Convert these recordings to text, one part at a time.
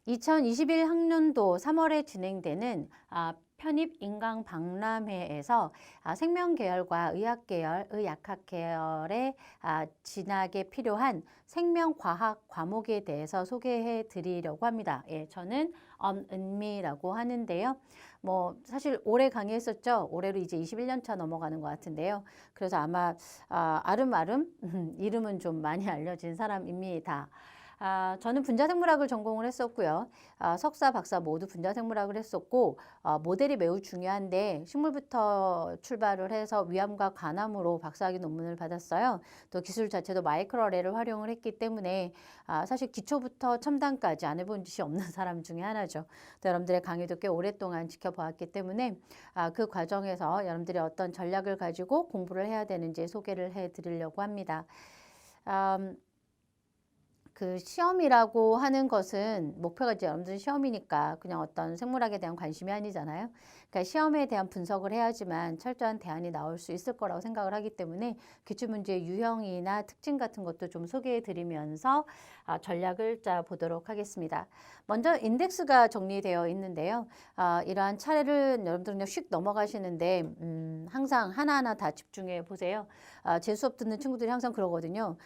2021 학년도 3월에 진행되는 편입 인강 박람회에서 생명계열과 의학계열, 의약학계열에 진학에 필요한 생명과학 과목에 대해서 소개해 드리려고 합니다. 예, 저는 엄은미라고 하는데요. 사실 올해 강의했었죠. 올해로 이제 21년 차 넘어가는 것 같은데요. 그래서 아마 아름아름 이름은 좀 많이 알려진 사람입니다. 저는 분자생물학을 전공을 했었고요. 석사, 박사 모두 분자생물학을 했었고, 모델이 매우 중요한데 식물부터 출발을 해서 위암과 간암으로 박사학위 논문을 받았어요. 또 기술 자체도 마이크로어레이를 활용을 했기 때문에 사실 기초부터 첨단까지 안 해본 짓이 없는 사람 중에 하나죠. 또 여러분들의 강의도 꽤 오랫동안 지켜보았기 때문에 그 과정에서 여러분들이 어떤 전략을 가지고 공부를 해야 되는지 소개를 해드리려고 합니다. 그 시험이라고 하는 것은 목표가 이제 여러분들 시험이니까 그냥 어떤 생물학에 대한 관심이 아니잖아요. 그러니까 시험에 대한 분석을 해야지만 철저한 대안이 나올 수 있을 거라고 생각을 하기 때문에 기출문제의 유형이나 특징 같은 것도 좀 소개해 드리면서 전략을 짜 보도록 하겠습니다. 먼저 인덱스가 정리되어 있는데요. 이러한 차례를 여러분들은 그냥 휙 넘어가시는데 항상 하나하나 다 집중해 보세요. 제 수업 듣는 친구들이 항상 그러거든요.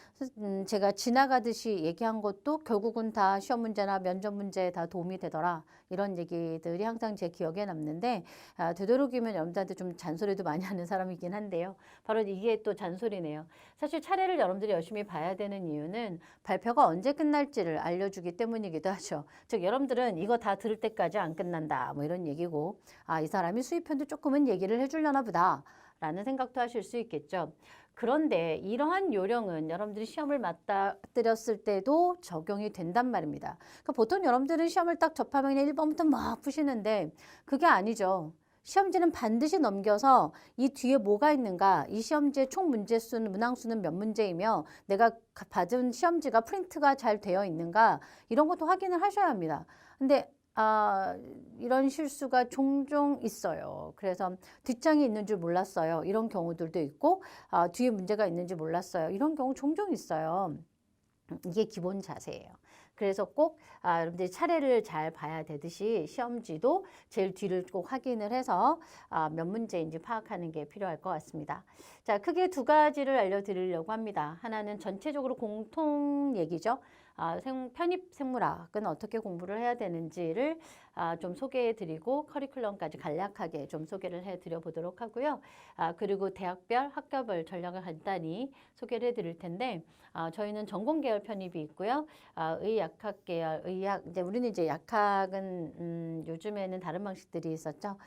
제가 지나가듯이 얘기한 것도 결국은 다 시험 문제나 면접 문제에 다 도움이 되더라. 이런 얘기들이 항상 제 기억에 남는데 되도록이면 여러분들한테 좀 잔소리도 많이 하는 사람이긴 한데요. 바로 이게 또 잔소리네요. 사실 차례를 여러분들이 열심히 봐야 되는 이유는 발표가 언제 끝날지를 알려주기 때문이기도 하죠. 즉 여러분들은 이거 다 들을 때까지 안 끝난다. 뭐 이런 얘기고 이 사람이 수입편도 조금은 얘기를 해주려나 보다. 라는 생각도 하실 수 있겠죠. 그런데 이러한 요령은 여러분들이 시험을 맞닥뜨렸을 때도 적용이 된단 말입니다. 그러니까 보통 여러분들은 시험을 딱 접하면 1번부터 막 푸시는데 그게 아니죠. 시험지는 반드시 넘겨서 이 뒤에 뭐가 있는가, 이 시험지의 총 문제수는, 문항수는 몇 문제이며 내가 받은 시험지가 프린트가 잘 되어 있는가 이런 것도 확인을 하셔야 합니다. 근데 이런 실수가 종종 있어요. 그래서 뒷장이 있는 줄 몰랐어요. 이런 경우들도 있고, 뒤에 문제가 있는지 몰랐어요. 이런 경우 종종 있어요. 이게 기본 자세예요. 그래서 꼭 여러분들이 차례를 잘 봐야 되듯이 시험지도 제일 뒤를 꼭 확인을 해서 몇 문제인지 파악하는 게 필요할 것 같습니다. 자, 크게 두 가지를 알려드리려고 합니다. 하나는 전체적으로 공통 얘기죠. 편입 생물학은 어떻게 공부를 해야 되는지를 좀 소개해 드리고 커리큘럼까지 간략하게 좀 소개를 해 드려 보도록 하고요. 그리고 대학별, 학교별 전략을 간단히 소개를 해 드릴 텐데 저희는 전공계열 편입이 있고요. 의약학 계열, 이제 우리는 이제 약학은 요즘에는 다른 방식들이 있었죠.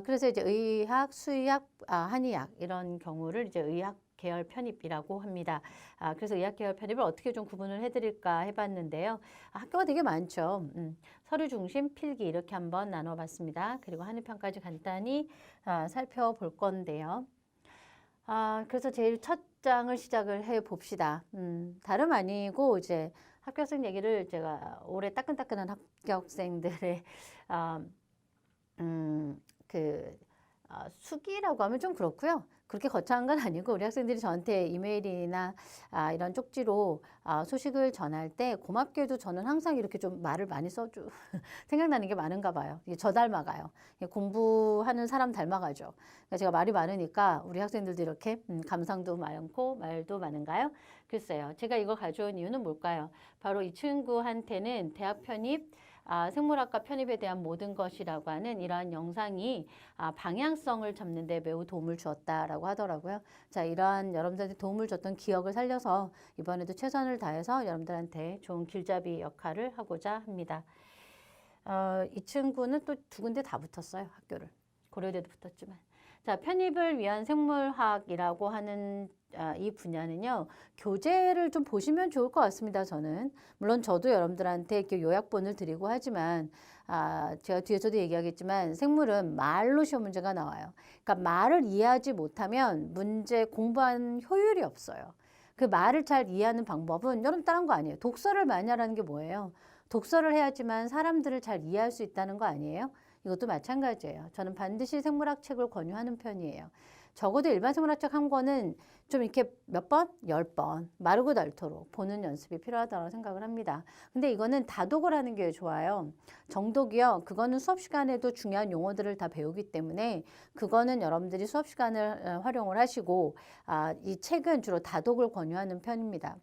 그래서 이제 의학, 수의학, 한의학 이런 경우를 이제 의학 계열 편입이라고 합니다. 그래서 의학 계열 편입을 어떻게 좀 구분을 해드릴까 해봤는데요. 학교가 되게 많죠. 서류 중심, 필기 이렇게 한번 나눠봤습니다. 그리고 한의편까지 간단히 살펴볼 건데요. 그래서 제일 첫 장을 시작을 해 봅시다. 다름 아니고 이제 합격생 얘기를 제가 올해 따끈따끈한 합격생들의 수기라고 하면 좀 그렇고요. 그렇게 거창한 건 아니고 우리 학생들이 저한테 이메일이나 이런 쪽지로 소식을 전할 때 고맙게도 저는 항상 이렇게 좀 말을 많이 써주 생각나는 게 많은가 봐요. 이게 저 닮아가요. 공부하는 사람 닮아가죠. 그러니까 제가 말이 많으니까 우리 학생들도 이렇게 감상도 많고 말도 많은가요? 글쎄요. 제가 이걸 가져온 이유는 뭘까요? 바로 이 친구한테는 대학 편입 생물학과 편입에 대한 모든 것이라고 하는 이러한 영상이 방향성을 잡는 데 매우 도움을 주었다라고 하더라고요. 자, 이러한 여러분들한테 도움을 줬던 기억을 살려서 이번에도 최선을 다해서 여러분들한테 좋은 길잡이 역할을 하고자 합니다. 이 친구는 또 두 군데 다 붙었어요, 학교를. 고려대도 붙었지만. 자, 편입을 위한 생물학이라고 하는 이 분야는요, 교재를 좀 보시면 좋을 것 같습니다, 저는. 물론 저도 여러분들한테 이렇게 요약본을 드리고 하지만, 제가 뒤에서도 얘기하겠지만, 생물은 말로 시험 문제가 나와요. 그러니까 말을 이해하지 못하면 문제 공부한 효율이 없어요. 그 말을 잘 이해하는 방법은 여러분 다른 거 아니에요. 독서를 많이 하라는 게 뭐예요? 독서를 해야지만 사람들을 잘 이해할 수 있다는 거 아니에요? 이것도 마찬가지예요. 저는 반드시 생물학 책을 권유하는 편이에요. 적어도 일반 생물학적 한 권은 좀 이렇게 몇 번? 10번 마르고 닳도록 보는 연습이 필요하다고 생각을 합니다. 근데 이거는 다독을 하는 게 좋아요. 정독이요. 그거는 수업 시간에도 중요한 용어들을 다 배우기 때문에 그거는 여러분들이 수업 시간을 활용을 하시고 이 책은 주로 다독을 권유하는 편입니다.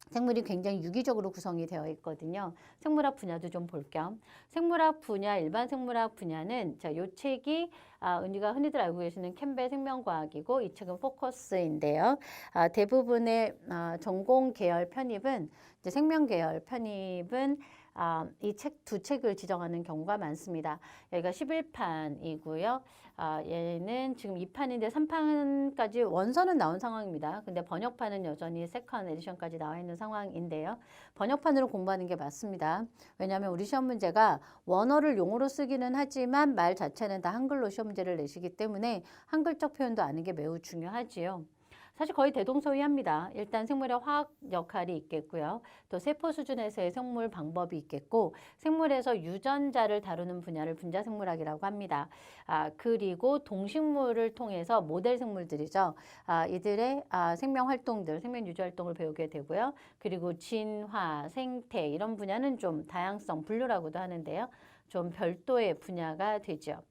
생물이 굉장히 유기적으로 구성이 되어 있거든요. 생물학 분야도 좀 볼 겸. 생물학 분야, 일반 생물학 분야는 자, 요 책이 은희가 흔히들 알고 계시는 캠벨 생명과학이고 이 책은 포커스인데요. 대부분의 전공 계열 편입은 이제 생명 계열 편입은 이 책 두 책을 지정하는 경우가 많습니다. 여기가 11판이고요. 얘는 지금 2판인데 3판까지 원서는 나온 상황입니다. 근데 번역판은 여전히 세컨 에디션까지 나와 있는 상황인데요. 번역판으로 공부하는 게 맞습니다. 왜냐하면 우리 시험 문제가 원어를 용어로 쓰기는 하지만 말 자체는 다 한글로 시험 문제를 내시기 때문에 한글적 표현도 아는 게 매우 중요하지요. 사실 거의 대동소이합니다. 일단 생물의 화학 역할이 있겠고요. 또 세포 수준에서의 생물 방법이 있겠고 생물에서 유전자를 다루는 분야를 분자생물학이라고 합니다. 그리고 동식물을 통해서 모델 생물들이죠. 이들의 생명 활동들, 생명 유지 활동을 배우게 되고요. 그리고 진화, 생태 이런 분야는 좀 다양성, 분류라고도 하는데요. 좀 별도의 분야가 되죠.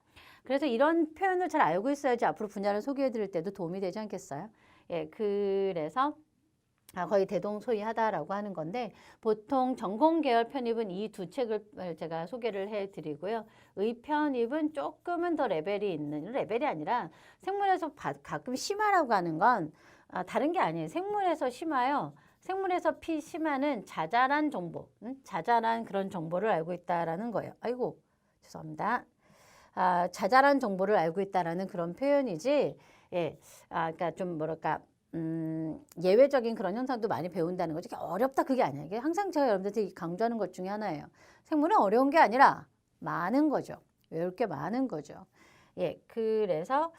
그래서 이런 표현을 잘 알고 있어야지 앞으로 분야를 소개해 드릴 때도 도움이 되지 않겠어요? 예, 그래서 거의 대동소이하다라고 하는 건데 보통 전공 계열 편입은 이 두 책을 제가 소개를 해드리고요. 의편입은 조금은 더 레벨이 있는 레벨이 아니라 생물에서 가끔 심화라고 하는 건 다른 게 아니에요. 생물에서 심화요. 생물에서 심화는 자잘한 정보, 자잘한 그런 정보를 알고 있다라는 거예요. 아이고 죄송합니다. 자잘한 정보를 알고 있다라는 그런 표현이지. 예, 그러니까 좀 뭐랄까 예외적인 그런 현상도 많이 배운다는 거죠. 어렵다 그게 아니에요. 이게 항상 제가 여러분들한테 강조하는 것 중에 하나예요. 생물은 어려운 게 아니라 많은 거죠. 외울 게 많은 거죠. 예, 그래서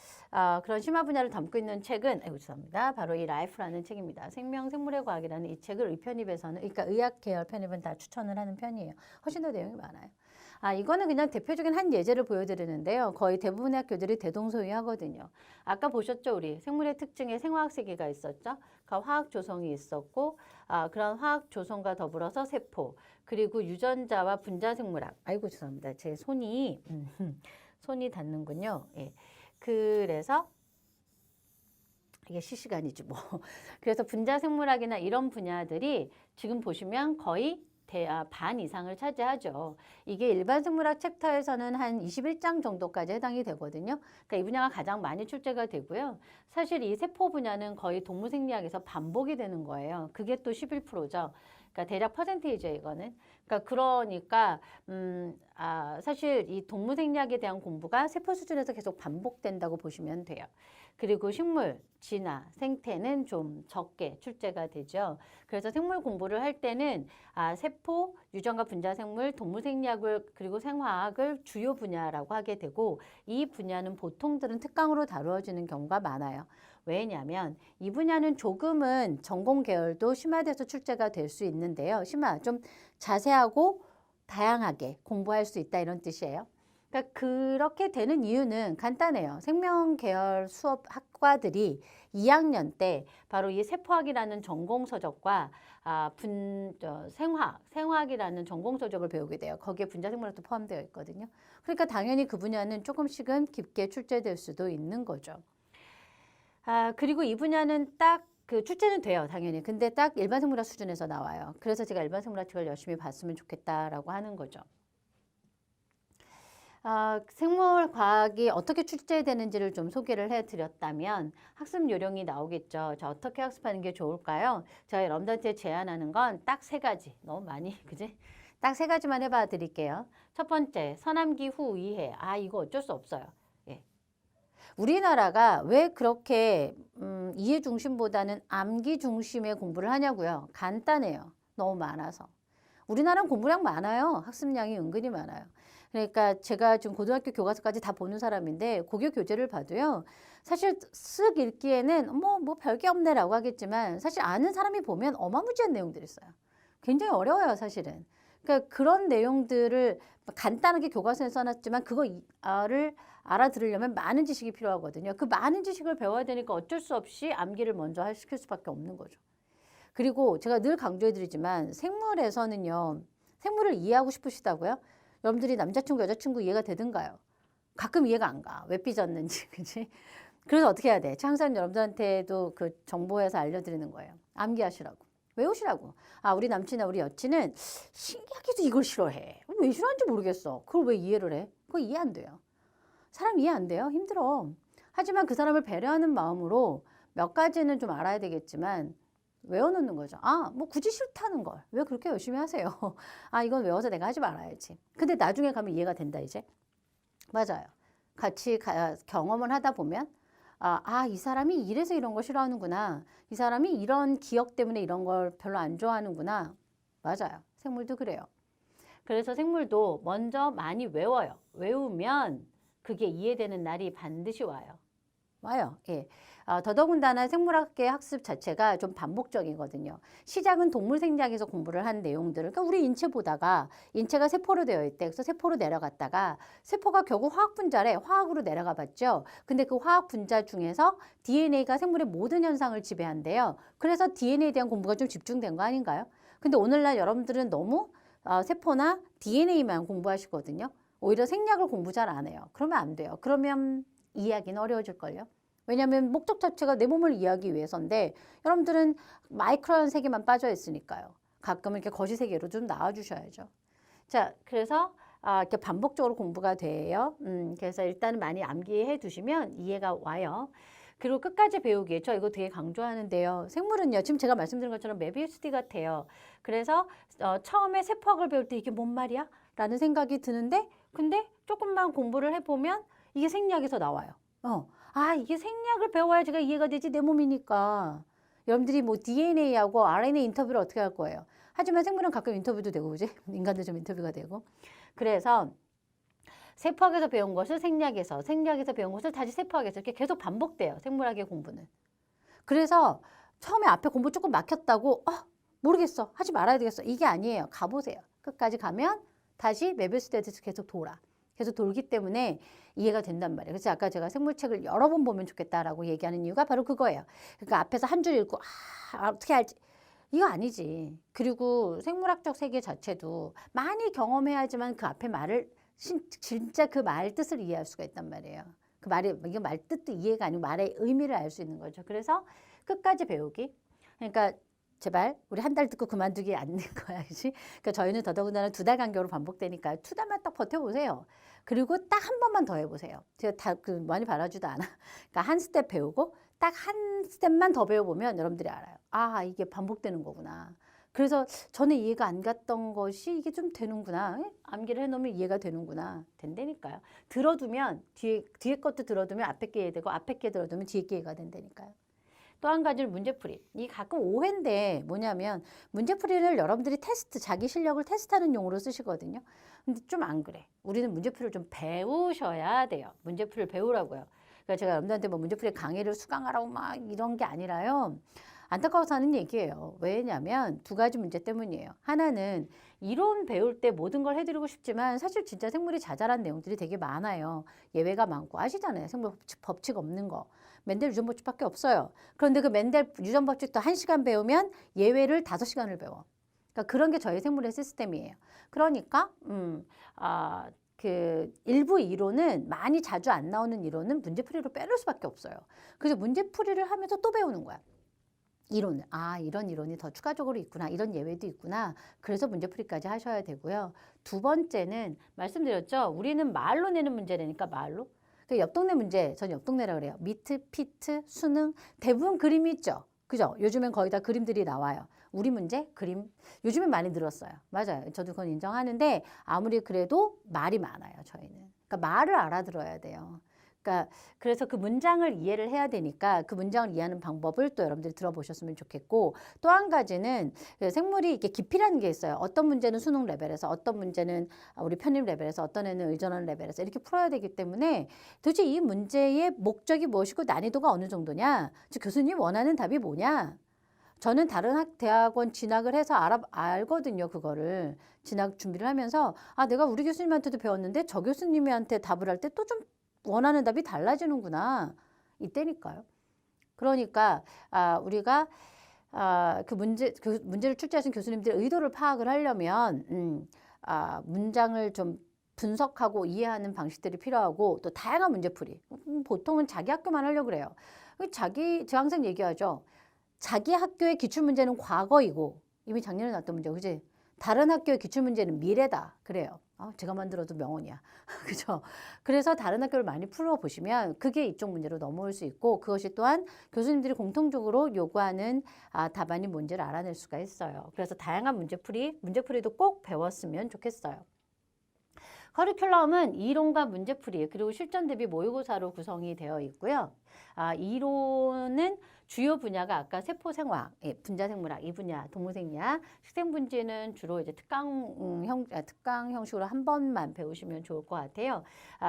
그런 심화 분야를 담고 있는 책은 죄송합니다. 바로 이 라이프라는 책입니다. 생명 생물의 과학이라는 이 책을 의편입에서는 그러니까 의학 계열 편입은 다 추천을 하는 편이에요. 훨씬 더 내용이 많아요. 이거는 그냥 대표적인 한 예제를 보여드리는데요. 거의 대부분의 학교들이 대동소이하거든요. 아까 보셨죠? 우리 생물의 특징에 생화학 세계가 있었죠. 그러니까 화학 조성이 있었고 그런 화학 조성과 더불어서 세포 그리고 유전자와 분자 생물학. 아이고 죄송합니다. 제 손이 닿는군요. 예. 그래서 이게 실시간이지 뭐. 그래서 분자 생물학이나 이런 분야들이 지금 보시면 거의 반 이상을 차지하죠. 이게 일반 생물학 챕터에서는 한 21장 정도까지 해당이 되거든요. 그러니까 이 분야가 가장 많이 출제가 되고요. 사실 이 세포 분야는 거의 동물생리학에서 반복이 되는 거예요. 그게 또 11%죠. 그러니까 대략 퍼센테이지예요, 이거는. 그러니까 사실 이 동물생리학에 대한 공부가 세포 수준에서 계속 반복된다고 보시면 돼요. 그리고 식물, 진화, 생태는 좀 적게 출제가 되죠. 그래서 생물 공부를 할 때는 세포, 유전과 분자생물, 동물생리학을 그리고 생화학을 주요 분야라고 하게 되고 이 분야는 보통들은 특강으로 다루어지는 경우가 많아요. 왜냐하면 이 분야는 조금은 전공 계열도 심화돼서 출제가 될 수 있는데요. 심화, 좀 자세하고 다양하게 공부할 수 있다 이런 뜻이에요. 그러니까 그렇게 되는 이유는 간단해요. 생명 계열 수업 학과들이 2학년 때 바로 이 세포학이라는 전공 서적과 생화학이라는 전공 서적을 배우게 돼요. 거기에 분자생물학도 포함되어 있거든요. 그러니까 당연히 그 분야는 조금씩은 깊게 출제될 수도 있는 거죠. 그리고 이 분야는 딱 출제는 돼요, 당연히. 근데 딱 일반 생물학 수준에서 나와요. 그래서 제가 일반 생물학 책을 열심히 봤으면 좋겠다라고 하는 거죠. 생물 과학이 어떻게 출제되는지를 좀 소개를 해드렸다면 학습 요령이 나오겠죠. 자, 어떻게 학습하는 게 좋을까요? 제가 여러분들한테 제안하는 건 딱 3가지. 너무 많이, 그지? 딱 3가지만 해봐 드릴게요. 첫 번째, 서남기 후 이해. 이거 어쩔 수 없어요. 예. 우리나라가 왜 그렇게 이해 중심보다는 암기 중심의 공부를 하냐고요? 간단해요. 너무 많아서. 우리나라는 공부량 많아요. 학습량이 은근히 많아요. 그러니까 제가 지금 고등학교 교과서까지 다 보는 사람인데 고교 교재를 봐도요. 사실 쓱 읽기에는 뭐 별게 없네라고 하겠지만 사실 아는 사람이 보면 어마무지한 내용들이 있어요. 굉장히 어려워요, 사실은. 그러니까 그런 내용들을 간단하게 교과서에 써놨지만 그거를 알아들으려면 많은 지식이 필요하거든요. 그 많은 지식을 배워야 되니까 어쩔 수 없이 암기를 먼저 시킬 수밖에 없는 거죠. 그리고 제가 늘 강조해드리지만 생물에서는요. 생물을 이해하고 싶으시다고요? 여러분들이 남자친구, 여자친구 이해가 되든가요? 가끔 이해가 안 가. 왜 삐졌는지, 그치? 그래서 어떻게 해야 돼? 항상 여러분들한테도 그 정보에서 알려드리는 거예요. 암기하시라고. 외우시라고. 아, 우리 남친이나 우리 여친은 신기하게도 이걸 싫어해. 왜 싫어하는지 모르겠어. 그걸 왜 이해를 해? 그거 이해 안 돼요. 사람 이해 안 돼요. 힘들어. 하지만 그 사람을 배려하는 마음으로 몇 가지는 좀 알아야 되겠지만 외워놓는 거죠. 아, 뭐 굳이 싫다는 걸. 왜 그렇게 열심히 하세요? 아, 이건 외워서 내가 하지 말아야지. 근데 나중에 가면 이해가 된다, 이제. 맞아요. 같이 경험을 하다 보면 이 사람이 이래서 이런 걸 싫어하는구나. 이 사람이 이런 기억 때문에 이런 걸 별로 안 좋아하는구나. 맞아요. 생물도 그래요. 그래서 생물도 먼저 많이 외워요. 외우면 그게 이해되는 날이 반드시 와요. 예. 더더군다나 생물학계 학습 자체가 좀 반복적이거든요. 시작은 동물 생리학에서 공부를 한 내용들을, 그러니까 우리 인체 보다가 인체가 세포로 되어 있대. 그래서 세포로 내려갔다가 세포가 결국 화학 분자래. 화학으로 내려가 봤죠. 근데 그 화학 분자 중에서 DNA가 생물의 모든 현상을 지배한대요. 그래서 DNA에 대한 공부가 좀 집중된 거 아닌가요? 근데 오늘날 여러분들은 너무 세포나 DNA만 공부하시거든요. 오히려 생리학을 공부 잘 안 해요. 그러면 안 돼요. 그러면 이해하기는 어려워질걸요. 왜냐하면 목적 자체가 내 몸을 이해하기 위해서인데 여러분들은 마이크로한 세계만 빠져 있으니까요. 가끔은 이렇게 거시 세계로 좀 나와주셔야죠. 자, 그래서 이렇게 반복적으로 공부가 돼요. 그래서 일단은 많이 암기해 두시면 이해가 와요. 그리고 끝까지 배우기. 저 이거 되게 강조하는데요. 생물은요. 지금 제가 말씀드린 것처럼 메비우스띠 같아요. 그래서 처음에 세포학을 배울 때 이게 뭔 말이야? 라는 생각이 드는데 근데 조금만 공부를 해보면 이게 생리학에서 나와요. 이게 생리학을 배워야 제가 이해가 되지 내 몸이니까. 여러분들이 뭐 DNA하고 RNA 인터뷰를 어떻게 할 거예요? 하지만 생물은 가끔 인터뷰도 되고, 그지? 인간도 좀 인터뷰가 되고. 그래서 세포학에서 배운 것을 생리학에서, 생리학에서 배운 것을 다시 세포학에서 이렇게 계속 반복돼요. 생물학의 공부는. 그래서 처음에 앞에 공부 조금 막혔다고 모르겠어. 하지 말아야 되겠어. 이게 아니에요. 가보세요. 끝까지 가면 다시 메비우스띠에서 계속 돌아. 계속 돌기 때문에 이해가 된단 말이에요. 그래서 아까 제가 생물책을 여러 번 보면 좋겠다라고 얘기하는 이유가 바로 그거예요. 그러니까 앞에서 한 줄 읽고 어떻게 할지 이거 아니지. 그리고 생물학적 세계 자체도 많이 경험해야지만 그 앞에 말을 진짜 그 말 뜻을 이해할 수가 있단 말이에요. 그 말이 이게 말 뜻도 이해가 아니고 말의 의미를 알 수 있는 거죠. 그래서 끝까지 배우기. 그러니까 제발 우리 한 달 듣고 그만두기 않는 거야, 그렇지? 그러니까 저희는 더더군다나 2달 간격으로 반복되니까 2달만 딱 버텨보세요. 그리고 딱 한 번만 더 해보세요. 제가 다 많이 바라지도 않아. 그러니까 한 스텝 배우고 딱 한 스텝만 더 배워보면 여러분들이 알아요. 이게 반복되는 거구나. 그래서 전에 이해가 안 갔던 것이 이게 좀 되는구나. 암기를 해놓으면 이해가 되는구나. 된다니까요. 들어두면 뒤에 것도 들어두면 앞에 게 이해되고 앞에 게 들어두면 뒤에 게 이해가 된다니까요. 또 한 가지는 문제풀이. 이 가끔 오해인데 뭐냐면 문제풀이를 여러분들이 자기 실력을 테스트하는 용어로 쓰시거든요. 근데 좀 안 그래. 우리는 문제풀이를 좀 배우셔야 돼요. 문제풀이를 배우라고요. 그러니까 제가 여러분들한테 뭐 문제풀이 강의를 수강하라고 막 이런 게 아니라요. 안타까워서 하는 얘기예요. 왜냐면 2가지 문제 때문이에요. 하나는 이론 배울 때 모든 걸 해드리고 싶지만 사실 진짜 생물이 자잘한 내용들이 되게 많아요. 예외가 많고 아시잖아요. 생물 법칙 없는 거. 멘델 유전 법칙밖에 없어요. 그런데 그 멘델 유전 법칙도 1시간 배우면 예외를 5시간을 배워. 그러니까 그런 게 저희 생물의 시스템이에요. 그러니까 그 일부 이론은 많이 자주 안 나오는 이론은 문제풀이로 빼놓을 수밖에 없어요. 그래서 문제풀이를 하면서 또 배우는 거야. 이론을. 이런 이론이 더 추가적으로 있구나. 이런 예외도 있구나. 그래서 문제풀이까지 하셔야 되고요. 2번째는 말씀드렸죠. 우리는 말로 내는 문제라니까 말로. 옆 동네 문제, 전 옆 동네라 그래요. 미트, 피트, 수능, 대부분 그림이 있죠. 그죠? 요즘엔 거의 다 그림들이 나와요. 우리 문제, 그림. 요즘엔 많이 늘었어요. 맞아요. 저도 그건 인정하는데 아무리 그래도 말이 많아요, 저희는. 그러니까 말을 알아들어야 돼요. 그러니까 그래서 그 문장을 이해를 해야 되니까 그 문장을 이해하는 방법을 또 여러분들이 들어보셨으면 좋겠고 또 한 가지는 생물이 이렇게 깊이라는 게 있어요. 어떤 문제는 수능 레벨에서 어떤 문제는 우리 편입 레벨에서 어떤 애는 의전원 레벨에서 이렇게 풀어야 되기 때문에 도대체 이 문제의 목적이 무엇이고 난이도가 어느 정도냐 즉 교수님 원하는 답이 뭐냐 저는 다른 대학원 진학을 해서 알거든요. 그거를 진학 준비를 하면서 아 내가 우리 교수님한테도 배웠는데 저 교수님한테 답을 할 때 또 좀 원하는 답이 달라지는구나. 이때니까요. 그러니까 우리가 그 문제를 출제하신 교수님들의 의도를 파악을 하려면 문장을 좀 분석하고 이해하는 방식들이 필요하고 또 다양한 문제풀이. 보통은 자기 학교만 하려고 그래요. 제가 항상 얘기하죠. 자기 학교의 기출문제는 과거이고 이미 작년에 나왔던 문제, 그지? 다른 학교의 기출문제는 미래다. 그래요. 제가 만들어도 명언이야. 그죠? 그래서 다른 학교를 많이 풀어보시면 그게 이쪽 문제로 넘어올 수 있고 그것이 또한 교수님들이 공통적으로 요구하는 답안이 뭔지를 알아낼 수가 있어요. 그래서 다양한 문제풀이도 꼭 배웠으면 좋겠어요. 커리큘럼은 이론과 문제풀이 그리고 실전 대비 모의고사로 구성이 되어 있고요. 이론은 주요 분야가 아까 세포생화학, 분자생물학 이 분야, 동물생리학, 식생분지는 주로 이제 특강 형식으로 한 번만 배우시면 좋을 것 같아요.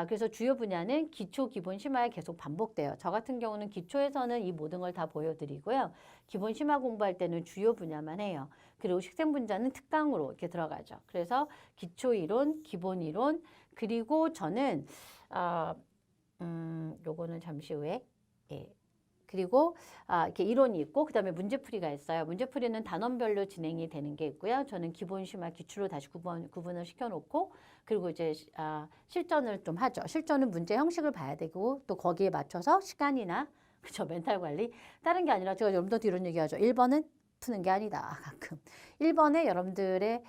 그래서 주요 분야는 기초, 기본, 심화에 계속 반복돼요. 저 같은 경우는 기초에서는 이 모든 걸 다 보여드리고요. 기본, 심화 공부할 때는 주요 분야만 해요. 그리고 식생분자는 특강으로 이렇게 들어가죠. 그래서 기초 이론, 기본 이론, 그리고 저는 요거는 잠시 후에 그리고 이렇게 이론이 있고 그다음에 문제풀이가 있어요. 문제풀이는 단원별로 진행이 되는 게 있고요. 저는 기본, 심화, 기출로 다시 구분을 시켜놓고 그리고 이제 실전을 좀 하죠. 실전은 문제 형식을 봐야 되고 또 거기에 맞춰서 시간이나 그쵸 멘탈 관리 다른 게 아니라 제가 여러분들 이런 얘기하죠. 1번은 푸는 게 아니다. 가끔 1번에 여러분들의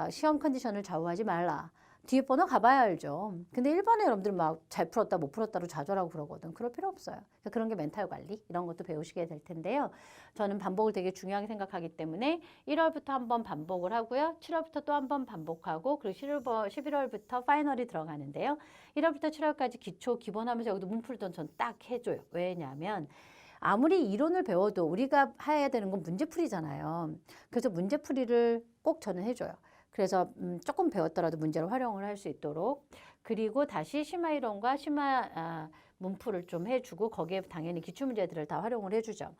시험 컨디션을 좌우하지 말라. 뒤에 번호 가봐야 알죠. 근데 1번에 여러분들 막 잘 풀었다 못 풀었다로 좌절하고 그러거든. 그럴 필요 없어요. 그러니까 그런 게 멘탈 관리 이런 것도 배우시게 될 텐데요. 저는 반복을 되게 중요하게 생각하기 때문에 1월부터 한번 반복을 하고요. 7월부터 또 한번 반복하고 그리고 11월부터 파이널이 들어가는데요. 1월부터 7월까지 기초 기본하면서 여기도 문풀던 전 딱 해줘요. 왜냐하면 아무리 이론을 배워도 우리가 해야 되는 건 문제풀이잖아요. 그래서 문제풀이를 꼭 저는 해줘요. 그래서 조금 배웠더라도 문제를 활용을 할 수 있도록 그리고 다시 심화 이론과 심화 문풀을 좀 해주고 거기에 당연히 기출문제들을 다 활용을 해주죠.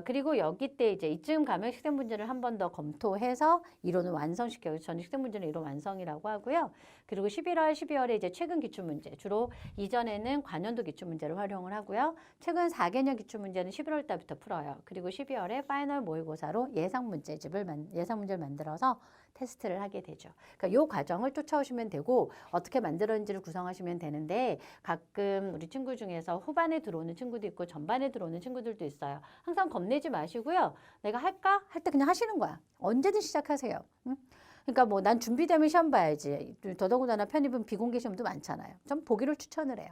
그리고 여기 때 이제 이쯤 가면 식생문제를 한 번 더 검토해서 이론을 완성시켜요. 저는 식생문제는 이론 완성이라고 하고요. 그리고 11월, 12월에 이제 최근 기출문제, 주로 이전에는 관연도 기출문제를 활용을 하고요. 최근 4개년 기출문제는 11월 달부터 풀어요. 그리고 12월에 파이널 모의고사로 예상문제를 만들어서 테스트를 하게 되죠. 그러니까 이 과정을 쫓아오시면 되고 어떻게 만들었는지를 구성하시면 되는데 가끔 우리 친구 중에서 후반에 들어오는 친구도 있고 전반에 들어오는 친구들도 있어요. 항상 겁내지 마시고요. 내가 할까? 할 때 그냥 하시는 거야. 언제든 시작하세요. 응? 그러니까 뭐 난 준비되면 시험 봐야지. 더더군다나 편입은 비공개 시험도 많잖아요. 전 보기를 추천을 해요.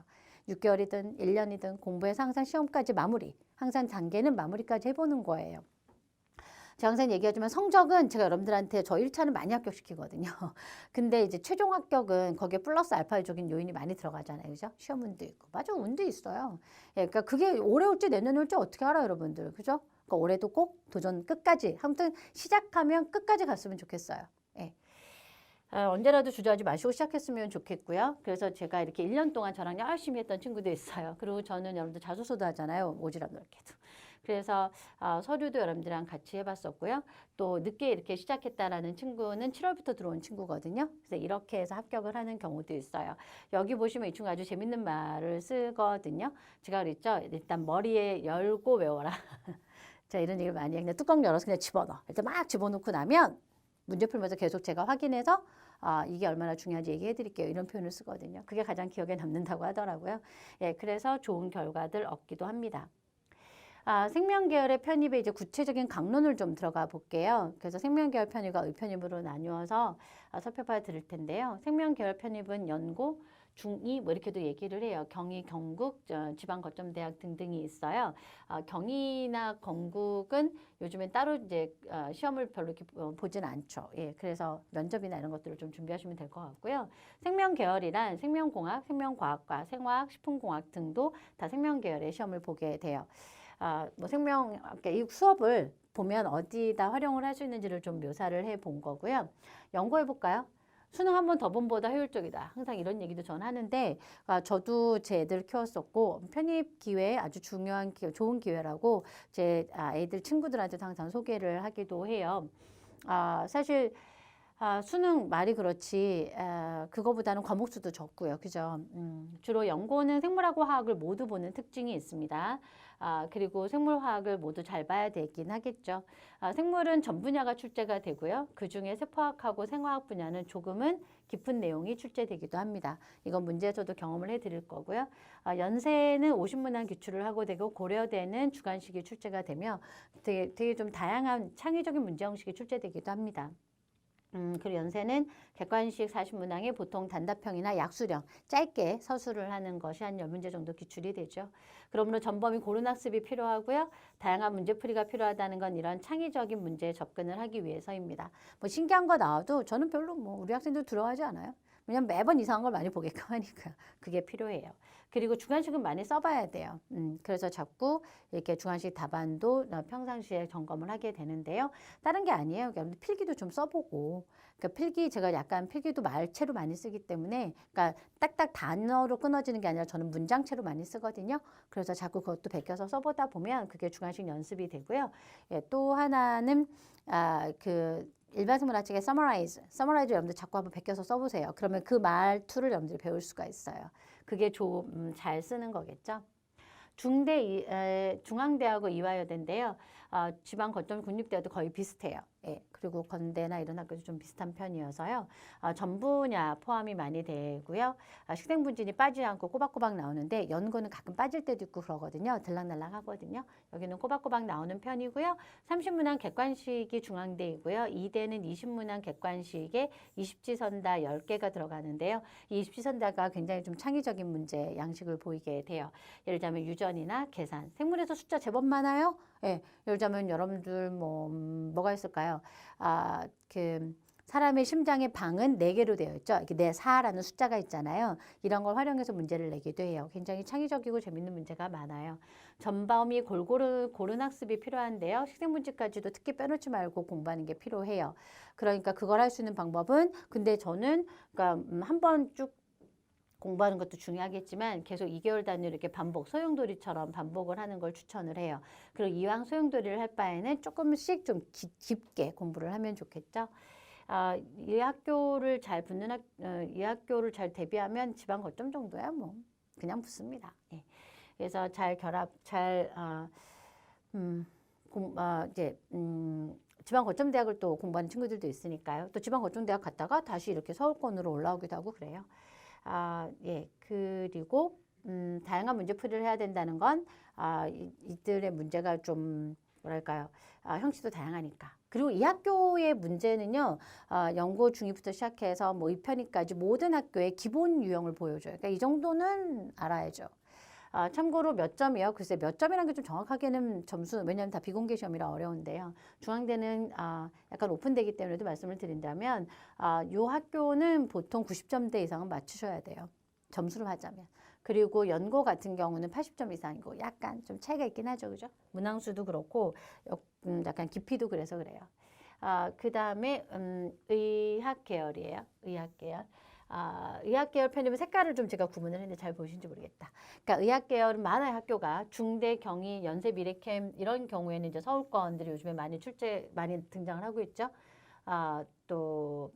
6개월이든 1년이든 공부해서 항상 시험까지 마무리. 항상 단계는 마무리까지 해보는 거예요. 제가 항상 얘기하지만 성적은 제가 여러분들한테 저 1차는 많이 합격시키거든요. 근데 이제 최종 합격은 거기에 플러스 알파적인 요인이 많이 들어가잖아요. 그죠? 시험운도 있고. 맞아, 운도 있어요. 예, 그러니까 그게 올해 올지 내년에 올지 어떻게 알아요, 여러분들. 그죠? 그러니까 올해도 꼭 도전 끝까지. 아무튼 시작하면 끝까지 갔으면 좋겠어요. 예. 언제라도 주저하지 마시고 시작했으면 좋겠고요. 그래서 제가 이렇게 1년 동안 저랑 열심히 했던 친구도 있어요. 그리고 저는 여러분들 자소서도 하잖아요. 오지랖 넓게도. 그래서 서류도 여러분들이랑 같이 해봤었고요. 또 늦게 이렇게 시작했다라는 친구는 7월부터 들어온 친구거든요. 그래서 이렇게 해서 합격을 하는 경우도 있어요. 여기 보시면 이 친구 아주 재밌는 말을 쓰거든요. 제가 그랬죠. 일단 머리에 열고 외워라. 자, 이런 얘기를 많이 해. 그냥 뚜껑 열어서 그냥 집어넣어. 일단 막 집어넣고 나면 문제 풀면서 계속 제가 확인해서 이게 얼마나 중요한지 얘기해 드릴게요. 이런 표현을 쓰거든요. 그게 가장 기억에 남는다고 하더라고요. 예, 그래서 좋은 결과들 얻기도 합니다. 생명계열의 편입에 이제 구체적인 강론을 좀 들어가 볼게요. 그래서 생명계열 편입과 의편입으로 나누어서 살펴봐 드릴 텐데요. 생명계열 편입은 연고, 중2 뭐 이렇게도 얘기를 해요. 경희, 경국, 지방거점대학 등등이 있어요. 경희나 건국은 요즘엔 따로 이제 시험을 별로 이렇게 보진 않죠. 예, 그래서 면접이나 이런 것들을 좀 준비하시면 될 것 같고요. 생명계열이란 생명공학, 생명과학과, 생화학, 식품공학 등도 다 생명계열의 시험을 보게 돼요. 뭐 이 수업을 보면 어디다 활용을 할 수 있는지를 좀 묘사를 해 본 거고요. 연구해 볼까요? 수능 한 번 더 본보다 효율적이다. 항상 이런 얘기도 전 하는데 저도 제 애들 키웠었고 편입 기회 아주 중요한 기회, 좋은 기회라고 제 애들 친구들한테도 항상 소개를 하기도 해요. 사실 수능 말이 그렇지 그거보다는 과목 수도 적고요. 그죠? 주로 연고는 생물하고 화학을 모두 보는 특징이 있습니다. 그리고 생물화학을 모두 잘 봐야 되긴 하겠죠. 생물은 전 분야가 출제가 되고요. 그중에 세포학하고 생화학 분야는 조금은 깊은 내용이 출제되기도 합니다. 이건 문제에서도 경험을 해드릴 거고요. 연세는 50문항 기출을 하고 되고 고려대는 주관식이 출제가 되며 되게 좀 다양한 창의적인 문제 형식이 출제되기도 합니다. 그리고 연세는 객관식 40문항에 보통 단답형이나 약수령, 짧게 서술을 하는 것이 한 10문제 정도 기출이 되죠. 그러므로 전범위 고른학습이 필요하고요. 다양한 문제풀이가 필요하다는 건 이런 창의적인 문제에 접근을 하기 위해서입니다. 뭐 신기한 거 나와도 저는 별로 우리 학생들 두려워하지 않아요. 왜냐면 매번 이상한 걸 많이 보게끔 하니까 그게 필요해요. 그리고 주관식은 많이 써봐야 돼요. 그래서 자꾸 이렇게 주관식 답안도 평상시에 점검을 하게 되는데요. 다른 게 아니에요. 여러분들 필기도 좀 써보고. 그러니까 필기 제가 약간 필기도 말체로 많이 쓰기 때문에 그러니까 딱딱 단어로 끊어지는 게 아니라 저는 문장체로 많이 쓰거든요. 그래서 자꾸 그것도 베껴서 써보다 보면 그게 주관식 연습이 되고요. 예, 또 하나는 일반 생물학책의 summarize 여러분들 자꾸 한번 베껴서 써보세요. 그러면 그 말투를 여러분들이 배울 수가 있어요. 그게 좀 잘 쓰는 거겠죠. 중앙대하고 이화여대인데요. 지방 거점 국립대와도 거의 비슷해요. 예, 그리고 건대나 이런 학교도 좀 비슷한 편이어서요. 전 분야 포함이 많이 되고요. 식생분진이 빠지지 않고 꼬박꼬박 나오는데 연고는 가끔 빠질 때도 있고 그러거든요. 들락날락 하거든요. 여기는 꼬박꼬박 나오는 편이고요. 30문항 객관식이 중앙대이고요. 이대는 20문항 객관식에 20지선다 10개가 들어가는데요. 이 20지선다가 굉장히 좀 창의적인 문제 양식을 보이게 돼요. 예를 들자면 유전이나 계산. 생물에서 숫자 제법 많아요. 예, 예를 들자면 여러분들 뭐가 있을까요? 사람의 심장의 방은 4개로 되어 있죠. 이렇게 4라는 숫자가 있잖아요. 이런 걸 활용해서 문제를 내기도 해요. 굉장히 창의적이고 재밌는 문제가 많아요. 전범위 고른 학습이 필요한데요. 식생문제까지도 특히 빼놓지 말고 공부하는 게 필요해요. 그러니까 그걸 할 수 있는 방법은 근데 저는 그러니까 한번 쭉 공부하는 것도 중요하겠지만 계속 2개월 단위로 이렇게 소용돌이처럼 반복을 하는 걸 추천을 해요. 그리고 이왕 소용돌이를 할 바에는 조금씩 좀 깊게 공부를 하면 좋겠죠. 이 학교를 잘 이 학교를 잘 대비하면 지방 거점 정도야 뭐 그냥 붙습니다. 예. 그래서 지방 거점 대학을 또 공부하는 친구들도 있으니까요. 또 지방 거점 대학 갔다가 다시 이렇게 서울권으로 올라오기도 하고 그래요. 예, 그리고 다양한 문제풀이를 해야 된다는 건 이들의 문제가 좀 뭐랄까요? 형식도 다양하니까. 그리고 이 학교의 문제는요, 연고 중위부터 시작해서 뭐 입편입까지 모든 학교의 기본 유형을 보여줘요. 그러니까 이 정도는 알아야죠. 참고로 몇 점이요? 글쎄 몇 점이라는 게 좀 정확하게는 왜냐하면 다 비공개 시험이라 어려운데요. 중앙대는 약간 오픈되기 때문에도 말씀을 드린다면 요 학교는 보통 90점대 이상은 맞추셔야 돼요. 점수로 하자면. 그리고 연고 같은 경우는 80점 이상이고 약간 좀 차이가 있긴 하죠. 그죠? 문항수도 그렇고 약간 깊이도 그래서 그래요. 그 다음에 의학 계열이에요. 의학 계열. 의학 계열 편이면 색깔을 좀 제가 구분을 했는데 잘 보이신지 모르겠다. 그러니까 의학 계열은 많아요. 학교가 중대, 경희, 연세, 미래캠 이런 경우에는 이제 서울권들이 요즘에 많이 등장을 하고 있죠. 또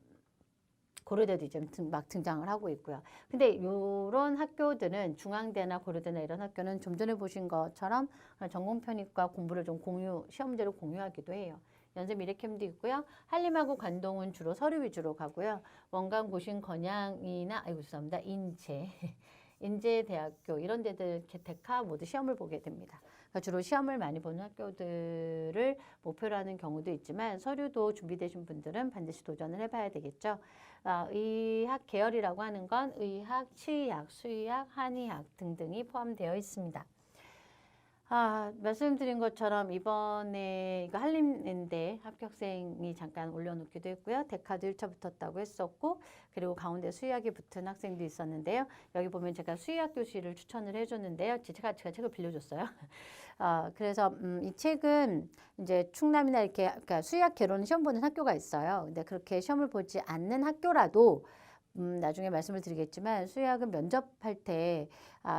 고려대도 이제 막 등장을 하고 있고요. 근데 이런 학교들은 중앙대나 고려대나 이런 학교는 좀 전에 보신 것처럼 전공편입과 공부를 좀 시험제로 공유하기도 해요. 연세 미래캠도 있고요. 한림하고 관동은 주로 서류 위주로 가고요. 원광, 고신, 건양이나 죄송합니다. 인제대학교 이런 데들 개택하 모두 시험을 보게 됩니다. 그러니까 주로 시험을 많이 보는 학교들을 목표로 하는 경우도 있지만 서류도 준비되신 분들은 반드시 도전을 해봐야 되겠죠. 의학 계열이라고 하는 건 의학, 치의학, 수의학, 한의학 등등이 포함되어 있습니다. 말씀드린 것처럼 이번에 이거 한림인대 합격생이 잠깐 올려놓기도 했고요. 대카도 1차 붙었다고 했었고, 그리고 가운데 수의학이 붙은 학생도 있었는데요. 여기 보면 제가 수의학 교실을 추천을 해줬는데요. 제가 책을 빌려줬어요. 그래서 이 책은 이제 충남이나 이렇게 그러니까 수의학 개론 시험 보는 학교가 있어요. 근데 그렇게 시험을 보지 않는 학교라도 나중에 말씀을 드리겠지만 수의학은 면접할 때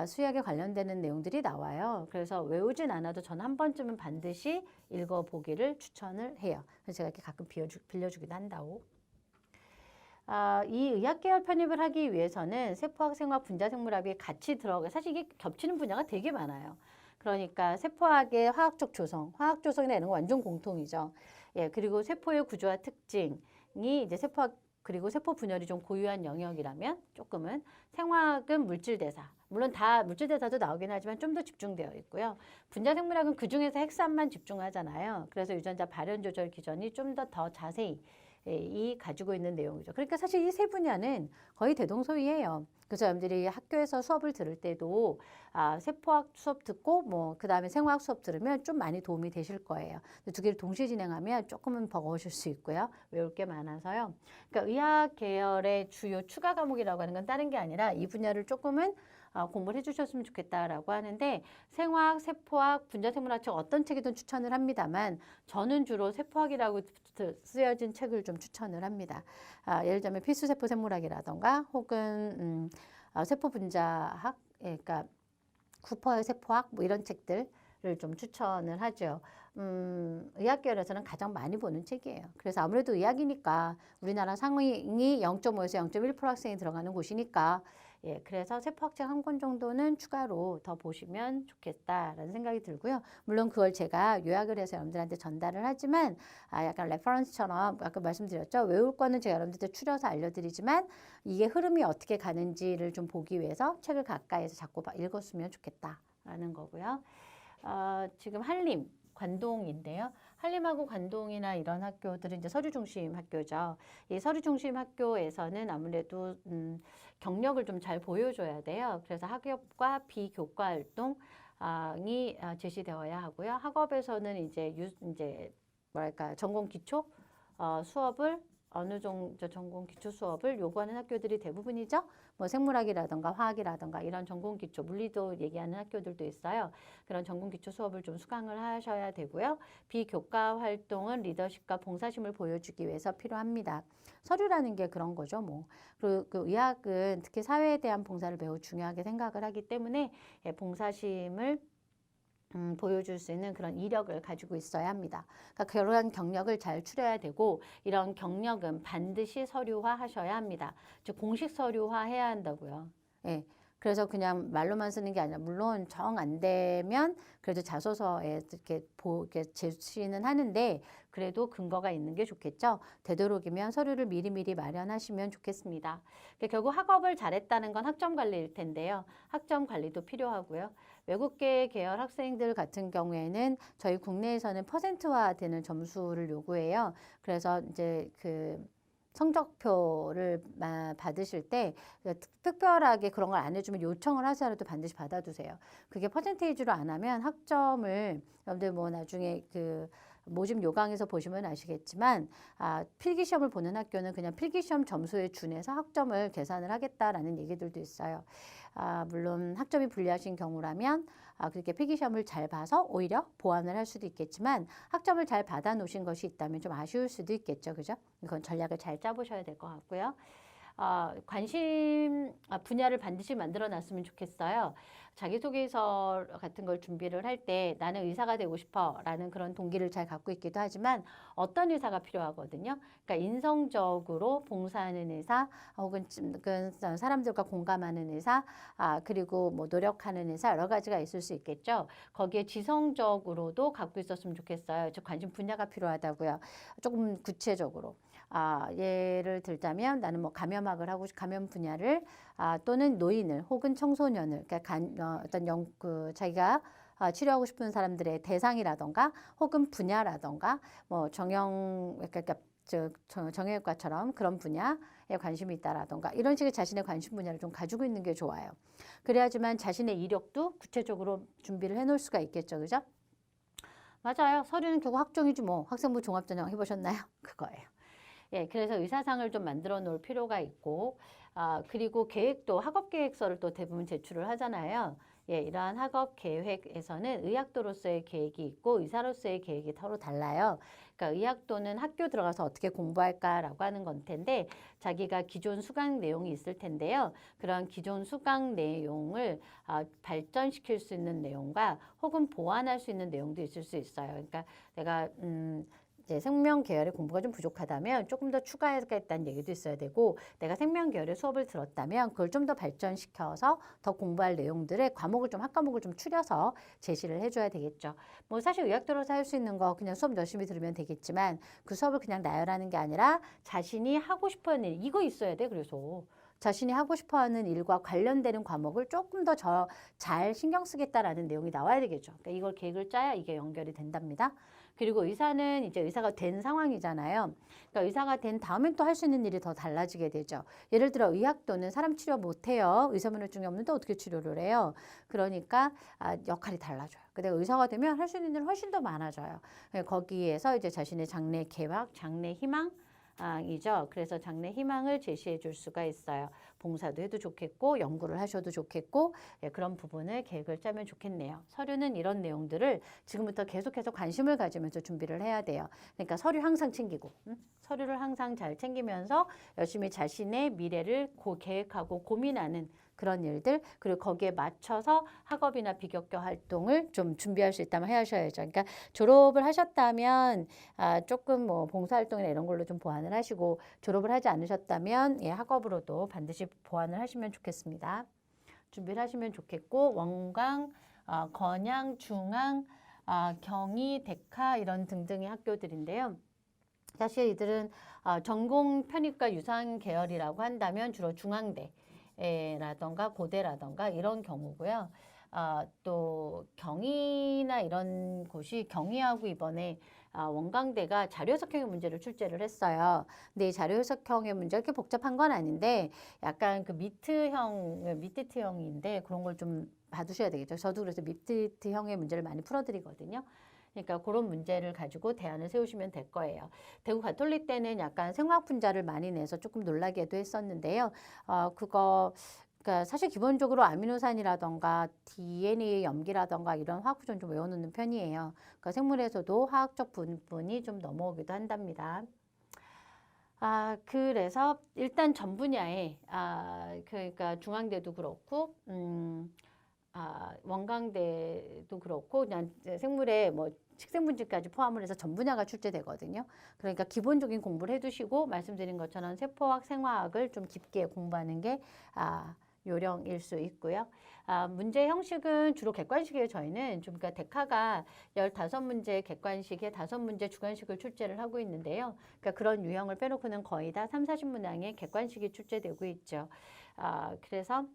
수의학에 관련되는 내용들이 나와요. 그래서 외우진 않아도 저는 한 번쯤은 반드시 읽어보기를 추천을 해요. 그래서 제가 이렇게 가끔 빌려주기도 한다고. 이 의학계열 편입을 하기 위해서는 세포학, 생화학, 분자생물학이 같이 들어가 사실 이게 겹치는 분야가 되게 많아요. 그러니까 세포학의 화학적 조성, 화학 조성이나 이런 거 완전 공통이죠. 예, 그리고 세포의 구조와 특징이 이제 세포학 그리고 세포 분열이 좀 고유한 영역이라면 조금은 생화학은 물질 대사. 물론 다 물질 대사도 나오긴 하지만 좀 더 집중되어 있고요. 분자생물학은 그중에서 핵산만 집중하잖아요. 그래서 유전자 발현 조절 기전이 좀 더 자세히 가지고 있는 내용이죠. 그러니까 사실 이 세 분야는 거의 대동소이해요. 그래서 여러분들이 학교에서 수업을 들을 때도 세포학 수업 듣고 뭐 그 다음에 생화학 수업 들으면 좀 많이 도움이 되실 거예요. 두 개를 동시에 진행하면 조금은 버거우실 수 있고요. 외울 게 많아서요. 그러니까 의학 계열의 주요 추가 과목이라고 하는 건 다른 게 아니라 이 분야를 조금은 공부를 해주셨으면 좋겠다라고 하는데 생화학, 세포학, 분자생물학 책 어떤 책이든 추천을 합니다만 저는 주로 세포학이라고 쓰여진 책을 좀 추천을 합니다. 예를 들면 필수세포생물학이라던가 혹은 세포분자학, 그러니까 쿠퍼의 세포학 뭐 이런 책들을 좀 추천을 하죠. 의학계열에서는 가장 많이 보는 책이에요. 그래서 아무래도 의학이니까 우리나라 상위 0.5에서 0.1% 학생이 들어가는 곳이니까 예, 그래서 세포학책 한 권 정도는 추가로 더 보시면 좋겠다라는 생각이 들고요. 물론 그걸 제가 요약을 해서 여러분들한테 전달을 하지만 약간 레퍼런스처럼 아까 말씀드렸죠. 외울 거는 제가 여러분들한테 추려서 알려드리지만 이게 흐름이 어떻게 가는지를 좀 보기 위해서 책을 가까이에서 자꾸 읽었으면 좋겠다라는 거고요. 지금 한림, 관동인데요. 한림하고 관동이나 이런 학교들은 이제 서류 중심 학교죠. 이 서류 중심 학교에서는 아무래도 경력을 좀 잘 보여줘야 돼요. 그래서 학업과 비교과 활동이 제시되어야 하고요. 학업에서는 이제 뭐랄까 전공 기초 수업을 어느 정도 전공 기초 수업을 요구하는 학교들이 대부분이죠. 뭐 생물학이라던가 화학이라던가 이런 전공 기초 물리도 얘기하는 학교들도 있어요. 그런 전공 기초 수업을 좀 수강을 하셔야 되고요. 비교과 활동은 리더십과 봉사심을 보여주기 위해서 필요합니다. 서류라는 게 그런 거죠. 뭐 그리고 그 의학은 특히 사회에 대한 봉사를 매우 중요하게 생각을 하기 때문에 봉사심을 보여줄 수 있는 그런 이력을 가지고 있어야 합니다. 그러니까 그런 경력을 잘 추려야 되고 이런 경력은 반드시 서류화 하셔야 합니다. 즉 공식 서류화 해야 한다고요. 예. 그래서 그냥 말로만 쓰는 게 아니라 물론 정 안 되면 그래도 자소서에 이렇게 제시는 하는데 그래도 근거가 있는 게 좋겠죠. 되도록이면 서류를 미리미리 마련하시면 좋겠습니다. 결국 학업을 잘했다는 건 학점 관리일 텐데요. 학점 관리도 필요하고요. 외국계 계열 학생들 같은 경우에는 저희 국내에서는 퍼센트화되는 점수를 요구해요. 그래서 이제 그 성적표를 받으실 때 특별하게 그런 걸 안 해주면 요청을 하셔도 반드시 받아두세요. 그게 퍼센테이지로 안 하면 학점을 여러분들 뭐 나중에 그 모집 요강에서 보시면 아시겠지만 필기시험을 보는 학교는 그냥 필기시험 점수에 준해서 학점을 계산을 하겠다라는 얘기들도 있어요. 물론 학점이 불리하신 경우라면 그렇게 필기시험을 잘 봐서 오히려 보완을 할 수도 있겠지만 학점을 잘 받아 놓으신 것이 있다면 좀 아쉬울 수도 있겠죠. 그죠? 이건 전략을 잘 짜보셔야 될 것 같고요. 관심 분야를 반드시 만들어 놨으면 좋겠어요. 자기소개서 같은 걸 준비를 할 때 나는 의사가 되고 싶어 라는 그런 동기를 잘 갖고 있기도 하지만 어떤 의사가 필요하거든요. 그러니까 인성적으로 봉사하는 의사 혹은 사람들과 공감하는 의사 그리고 뭐 노력하는 의사 여러 가지가 있을 수 있겠죠. 거기에 지성적으로도 갖고 있었으면 좋겠어요. 즉 관심 분야가 필요하다고요. 조금 구체적으로. 예를 들자면 나는 뭐 감염학을 하고 감염 분야를 또는 노인을 혹은 청소년을 그러니까 어떤 자기가 치료하고 싶은 사람들의 대상이라던가 혹은 분야라던가 뭐 정형외과처럼 그런 분야 관심이 있다라던가 이런 식의 자신의 관심 분야를 좀 가지고 있는 게 좋아요. 그래야지만 자신의 이력도 구체적으로 준비를 해놓을 수가 있겠죠. 그죠? 맞아요. 서류는 결국 학종이지 뭐. 학생부 종합전형 해보셨나요? 그거예요. 예, 그래서 의사상을 좀 만들어 놓을 필요가 있고, 그리고 계획도 학업 계획서를 또 대부분 제출을 하잖아요. 예, 이러한 학업 계획에서는 의학도로서의 계획이 있고 의사로서의 계획이 서로 달라요. 그러니까 의학도는 학교 들어가서 어떻게 공부할까라고 하는 건 텐데 자기가 기존 수강 내용이 있을 텐데요. 그런 기존 수강 내용을 발전시킬 수 있는 내용과 혹은 보완할 수 있는 내용도 있을 수 있어요. 그러니까 내가 이제 생명 계열의 공부가 좀 부족하다면 조금 더 추가하겠다는 얘기도 있어야 되고 내가 생명 계열의 수업을 들었다면 그걸 좀 더 발전시켜서 더 공부할 내용들의 과목을 좀 학과목을 좀 추려서 제시를 해줘야 되겠죠. 뭐 사실 의학 들어서 할 수 있는 거 그냥 수업 열심히 들으면 되겠지만 그 수업을 그냥 나열하는 게 아니라 자신이 하고 싶어하는 일 이거 있어야 돼. 그래서 자신이 하고 싶어하는 일과 관련되는 과목을 조금 더 잘 신경 쓰겠다라는 내용이 나와야 되겠죠. 그러니까 이걸 계획을 짜야 이게 연결이 된답니다. 그리고 의사는 이제 의사가 된 상황이잖아요. 그러니까 의사가 된 다음엔 또 할 수 있는 일이 더 달라지게 되죠. 예를 들어 의학도는 사람 치료 못해요. 의사면허증이 없는데 어떻게 치료를 해요? 그러니까 역할이 달라져요. 근데 의사가 되면 할 수 있는 일이 훨씬 더 많아져요. 거기에서 이제 자신의 장래 계획, 장래 희망, 이죠. 그래서 장래 희망을 제시해 줄 수가 있어요. 봉사도 해도 좋겠고 연구를 하셔도 좋겠고 예, 그런 부분을 계획을 짜면 좋겠네요. 서류는 이런 내용들을 지금부터 계속해서 관심을 가지면서 준비를 해야 돼요. 그러니까 서류 항상 챙기고 서류를 항상 잘 챙기면서 열심히 자신의 미래를 계획하고 고민하는 그런 일들 그리고 거기에 맞춰서 학업이나 비교과 활동을 좀 준비할 수 있다면 하셔야죠. 그러니까 졸업을 하셨다면 조금 뭐 봉사활동이나 이런 걸로 좀 보완을 하시고 졸업을 하지 않으셨다면 예, 학업으로도 반드시 보완을 하시면 좋겠습니다. 준비를 하시면 좋겠고 원광, 건양, 중앙, 경희, 대카 이런 등등의 학교들인데요. 사실 이들은 전공 편입과 유상 계열이라고 한다면 주로 중앙대 라던가 고대라던가 이런 경우고요. 또 경희나 이런 곳이 경희하고 이번에 원광대가 자료해석형의 문제를 출제를 했어요. 근데 이 자료해석형의 문제가 그렇게 복잡한 건 아닌데 약간 그 미트형인데 그런 걸 좀 봐두셔야 되겠죠. 저도 그래서 미트형의 문제를 많이 풀어드리거든요. 그러니까 그런 문제를 가지고 대안을 세우시면 될 거예요. 대구 가톨릭 때는 약간 생화학 분자를 많이 내서 조금 놀라게도 했었는데요. 그러니까 사실 기본적으로 아미노산이라던가 DNA 염기라던가 이런 화학 구조는 좀 외워놓는 편이에요. 그러니까 생물에서도 화학적 부분이 좀 넘어오기도 한답니다. 그래서 일단 전 분야에 그러니까 중앙대도 그렇고 원광대도 그렇고 그냥 생물의 뭐 식생분지까지 포함을 해서 전 분야가 출제되거든요. 그러니까 기본적인 공부를 해두시고 말씀드린 것처럼 세포학, 생화학을 좀 깊게 공부하는 게 요령일 수 있고요. 문제 형식은 주로 객관식이에요. 저희는 좀 그러니까 데카가 15문제 객관식에 5문제 주관식을 출제를 하고 있는데요. 그러니까 그런 유형을 빼놓고는 거의 다 3, 40문항의 객관식이 출제되고 있죠. 그래서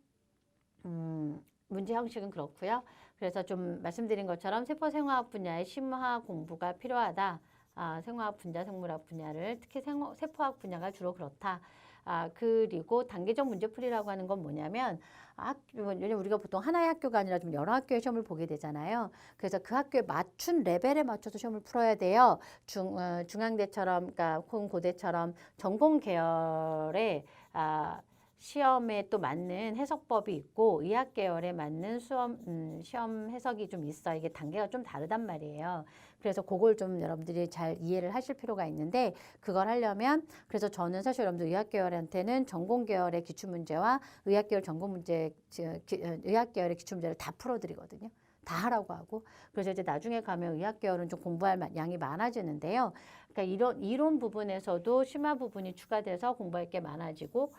문제 형식은 그렇고요. 그래서 좀 말씀드린 것처럼 세포생화학 분야의 심화 공부가 필요하다. 생화학 분야, 생물학 분야를 특히 세포학 분야가 주로 그렇다. 그리고 단계적 문제풀이라고 하는 건 뭐냐면 왜냐면 우리가 보통 하나의 학교가 아니라 좀 여러 학교의 시험을 보게 되잖아요. 그래서 그 학교에 맞춘 레벨에 맞춰서 시험을 풀어야 돼요. 중앙대처럼 그러니까 고대처럼 전공 계열의 시험에 또 맞는 해석법이 있고 의학 계열에 맞는 시험 해석이 좀 있어. 이게 단계가 좀 다르단 말이에요. 그래서 그걸 좀 여러분들이 잘 이해를 하실 필요가 있는데 그걸 하려면 그래서 저는 사실 여러분들 의학 계열한테는 전공 계열의 기출 문제와 의학 계열 전공 문제, 의학 계열의 기출 문제를 다 풀어드리거든요. 다 하라고 하고 그래서 이제 나중에 가면 의학 계열은 좀 공부할 양이 많아지는데요. 그러니까 이론 부분에서도 심화 부분이 추가돼서 공부할 게 많아지고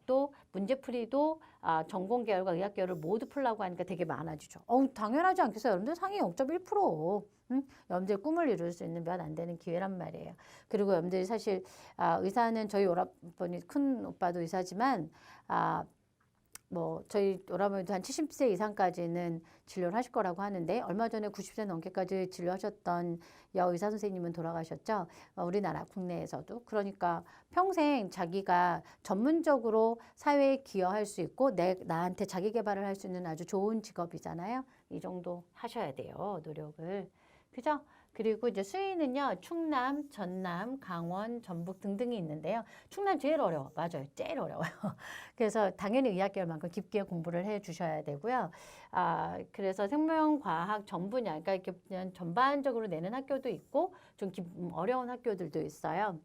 또 문제풀이도 전공 계열과 의학 계열을 모두 풀라고 하니까 되게 많아지죠. 당연하지 않겠어요? 여러분들 상위 0.1%. 여러분들의 꿈을 이룰 수 있는 몇 안 되는 기회란 말이에요. 그리고 여러분들이 사실 의사는 저희 오라버니 큰 오빠도 의사지만 뭐 저희 오라버니도 한 70세 이상까지는 진료를 하실 거라고 하는데 얼마 전에 90세 넘게까지 진료하셨던 여의사 선생님은 돌아가셨죠. 우리나라 국내에서도. 그러니까 평생 자기가 전문적으로 사회에 기여할 수 있고 나한테 자기 개발을 할 수 있는 아주 좋은 직업이잖아요. 이 정도 하셔야 돼요. 노력을. 그죠? 그리고 이제 수의는요, 충남, 전남, 강원, 전북 등등이 있는데요. 충남 제일 어려워. 맞아요. 제일 어려워요. 그래서 당연히 의학계열만큼 깊게 공부를 해 주셔야 되고요. 그래서 생명과학 전 분야, 그러니까 이렇게 그냥 전반적으로 내는 학교도 있고, 좀 어려운 학교들도 있어요.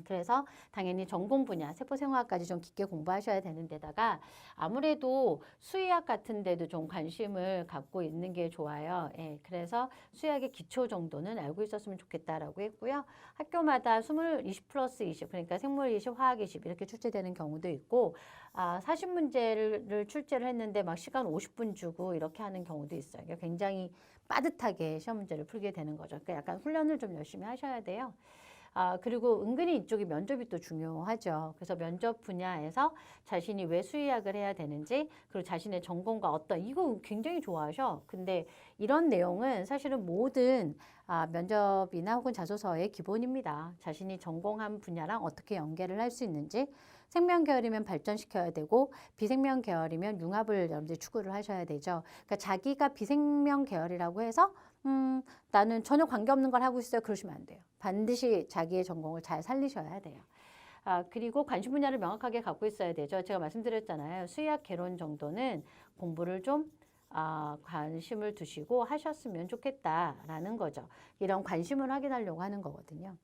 그래서 당연히 전공 분야, 세포생화학까지 좀 깊게 공부하셔야 되는 데다가 아무래도 수의학 같은 데도 좀 관심을 갖고 있는 게 좋아요. 예, 그래서 수의학의 기초 정도는 알고 있었으면 좋겠다라고 했고요. 학교마다 20 플러스 20, 그러니까 생물 20, 화학 20 이렇게 출제되는 경우도 있고, 40문제를 출제를 했는데 막 시간 50분 주고 이렇게 하는 경우도 있어요. 그러니까 굉장히 빠듯하게 시험 문제를 풀게 되는 거죠. 그러니까 약간 훈련을 좀 열심히 하셔야 돼요. 그리고 은근히 이쪽이 면접이 또 중요하죠. 그래서 면접 분야에서 자신이 왜 수의학을 해야 되는지, 그리고 자신의 전공과 이거 굉장히 좋아하셔. 근데 이런 내용은 사실은 모든 면접이나 혹은 자소서의 기본입니다. 자신이 전공한 분야랑 어떻게 연계를 할 수 있는지, 생명 계열이면 발전시켜야 되고, 비생명 계열이면 융합을 여러분들이 추구를 하셔야 되죠. 그러니까 자기가 비생명 계열이라고 해서 나는 전혀 관계없는 걸 하고 있어요. 그러시면 안 돼요. 반드시 자기의 전공을 잘 살리셔야 돼요. 그리고 관심 분야를 명확하게 갖고 있어야 되죠. 제가 말씀드렸잖아요. 수의학 개론 정도는 공부를 좀 관심을 두시고 하셨으면 좋겠다라는 거죠. 이런 관심을 확인하려고 하는 거거든요.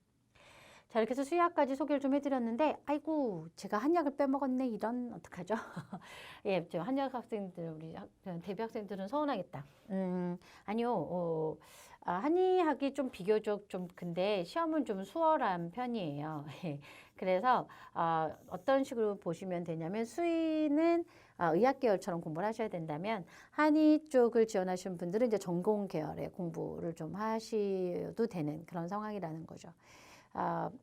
자, 이렇게 해서 수의학까지 소개를 좀 해드렸는데, 아이고, 제가 한약을 빼먹었네. 이런, 어떡하죠? 예, 저 한약 학생들, 우리 대비 학생들은 서운하겠다. 아니요, 한의학이 좀 비교적 좀, 근데 시험은 좀 수월한 편이에요. 그래서, 어떤 식으로 보시면 되냐면, 수의는 의학 계열처럼 공부를 하셔야 된다면, 한의 쪽을 지원하시는 분들은 이제 전공 계열의 공부를 좀 하셔도 되는 그런 상황이라는 거죠.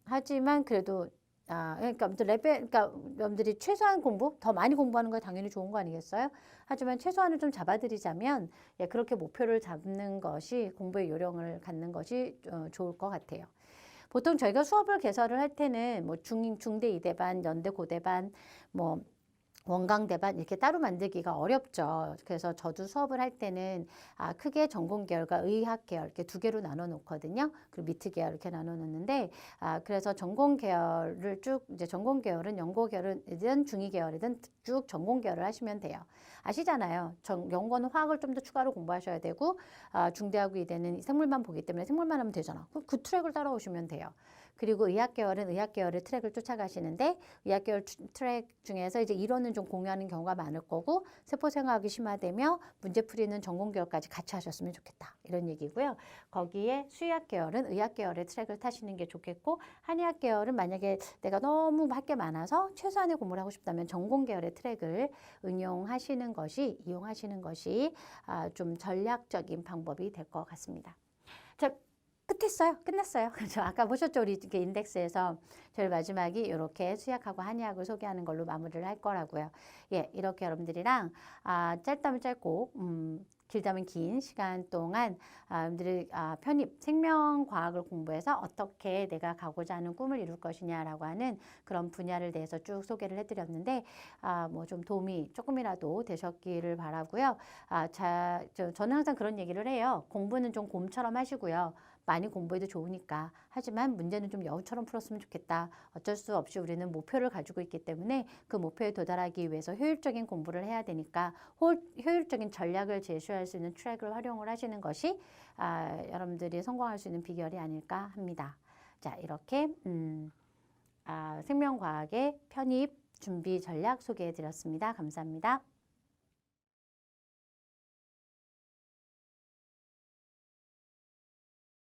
하지만 그래도 그러니까 그러니까 여러분들이 최소한 공부, 더 많이 공부하는 거 당연히 좋은 거 아니겠어요? 하지만 최소한을 좀 잡아드리자면 예, 그렇게 목표를 잡는 것이 공부의 요령을 갖는 것이 좋을 것 같아요. 보통 저희가 수업을 개설을 할 때는 뭐 중대 이대반, 연대 고대반, 뭐 원광대반 이렇게 따로 만들기가 어렵죠. 그래서 저도 수업을 할 때는 크게 전공 계열과 의학 계열 이렇게 두 개로 나눠 놓거든요. 그리고 미트 계열 이렇게 나눠 놓는데 그래서 전공 계열을 쭉 이제 전공 계열은 연고 계열이든 중의 계열이든 쭉 전공 계열을 하시면 돼요. 아시잖아요. 연고는 화학을 좀 더 추가로 공부하셔야 되고 중대하고 이대는 생물만 보기 때문에 생물만 하면 되잖아. 그 트랙을 따라오시면 돼요. 그리고 의학 계열은 의학 계열의 트랙을 쫓아가시는데 의학 계열 트랙 중에서 이제 이론은 좀 공유하는 경우가 많을 거고 세포생화학이 심화되며 문제풀이는 전공 계열까지 같이 하셨으면 좋겠다. 이런 얘기고요. 거기에 수의학 계열은 의학 계열의 트랙을 타시는 게 좋겠고 한의학 계열은 만약에 내가 너무 할 게 많아서 최소한의 공부를 하고 싶다면 전공 계열의 트랙을 이용하시는 것이 좀 전략적인 방법이 될 것 같습니다. 자, 끝냈어요. 그렇죠. 아까 보셨죠? 우리 이렇게 인덱스에서 제일 마지막이 이렇게 수약하고 한의학을 소개하는 걸로 마무리를 할 거라고요. 예, 이렇게 여러분들이랑 짧다면 짧고 길다면 긴 시간 동안 여러분들이 편입 생명과학을 공부해서 어떻게 내가 가고자 하는 꿈을 이룰 것이냐라고 하는 그런 분야를 대해서 쭉 소개를 해드렸는데 뭐 좀 도움이 조금이라도 되셨기를 바라고요. 저는 항상 그런 얘기를 해요. 공부는 좀 곰처럼 하시고요. 많이 공부해도 좋으니까. 하지만 문제는 좀 여우처럼 풀었으면 좋겠다. 어쩔 수 없이 우리는 목표를 가지고 있기 때문에 그 목표에 도달하기 위해서 효율적인 공부를 해야 되니까 효율적인 전략을 제시할 수 있는 트랙을 활용을 하시는 것이 여러분들이 성공할 수 있는 비결이 아닐까 합니다. 자, 이렇게 생명과학의 편입 준비 전략 소개해 드렸습니다. 감사합니다.